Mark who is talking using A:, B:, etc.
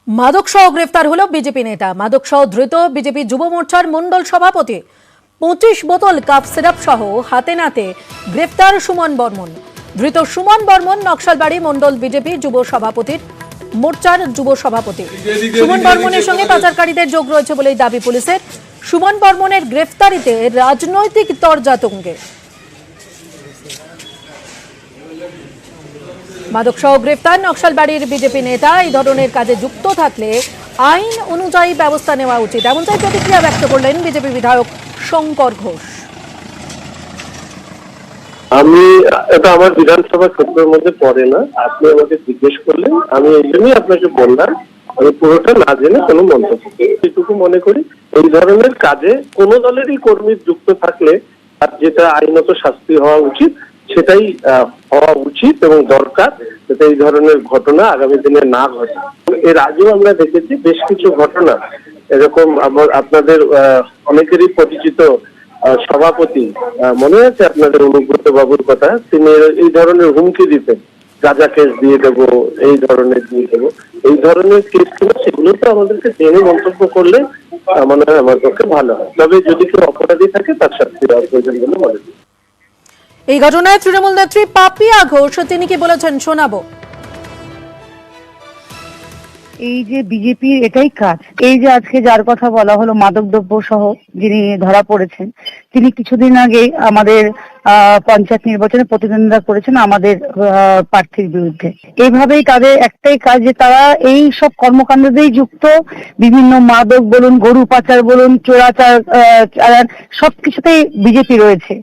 A: মাদক সহ গ্রেফতার হলো বিজেপি নেতা। মাদক সহ ধৃত বিজেপি যুব মোর্চার মণ্ডল সভাপতি। 25 বোতল কাপ সিরাপ সহ হাতে নাতে গ্রেফতার সুমন বর্মন। ধৃত সুমন বর্মন নকশালবাড়ি মণ্ডল বিজেপি যুব সভাপতির মোর্চার যুব সভাপতি। সুমন বর্মনের সঙ্গে পাচারকারীদের যোগ রয়েছে বলেই দাবি পুলিশের। সুমন বর্মনের গ্রেফতারিতে রাজনৈতিক তরজা তুঙ্গে। মাদক সহ গ্রেফতার নকশালবাড়ির বিজেপি নেতা। এই ধরনের কাজে যুক্ত থাকলে আইন অনুযায়ী ব্যবস্থা নেওয়া উচিত, এমনটাই প্রতিক্রিয়া ব্যক্ত করলেন বিজেপি বিধায়ক শঙ্কর ঘোষ।
B: এটা আমার বিধানসভা ক্ষেত্রের মধ্যে পড়ে না। আপনি আমাকে জিজ্ঞেস করলেন, আমি এই জন্যই আপনাকে বললাম আমি পুরোটা না জেনে কোনো মন্তব্য এটুকু মনে করি এই ধরনের কাজে কোন দলেরই কর্মী যুক্ত থাকলে আর যেটা আইনত শাস্তি হওয়া উচিত সেটাই হওয়া উচিত এবং দরকার, যাতে এই ধরনের ঘটনা আগামী দিনে না ঘটে। এর আগেও আমরা দেখেছি বেশ কিছু ঘটনা এরকম। আপনাদের অনেকেরই পরিচিত সভাপতি, মনে আছে আপনাদের অনুব্রত বাবুর কথা, তিনি এই ধরনের হুমকি দিতেন, গাঁজা কেস দিয়ে দেবো, এই ধরনের দিয়ে দেবো। এই ধরনের কেস ছিল, সেগুলো তো আমাদেরকে জেনে মন্তব্য করলে মনে হয় আমার পক্ষে ভালো হয়। তবে যদি কেউ অপরাধী থাকে তার শাস্তি দেওয়ার প্রয়োজন বলে মনে করি।
A: এই ঘটনায় তৃণমূল নেত্রী পাপিয়া ঘোষ তিনি কি বলেছেন শোনাবো।
C: এই যে বিজেপির এটাই কাজ। এই যে আজকে যার কথা বলা হলো মাদকদ্রব্য সহ যিনি ধরা পড়েছেন, তিনি কিছুদিন আগে আমাদের পঞ্চায়েত নির্বাচনে প্রতিদ্বন্দ্বিতা করেছেন আমাদের প্রার্থীর বিরুদ্ধে। এইভাবেই তাদের একটাই কাজ যে তারা এই সব কর্মকাণ্ডতেই যুক্ত। বিভিন্ন মাদক বলুন, গরু পাচার বলুন, চোরাচার সবকিছুতেই বিজেপি রয়েছে।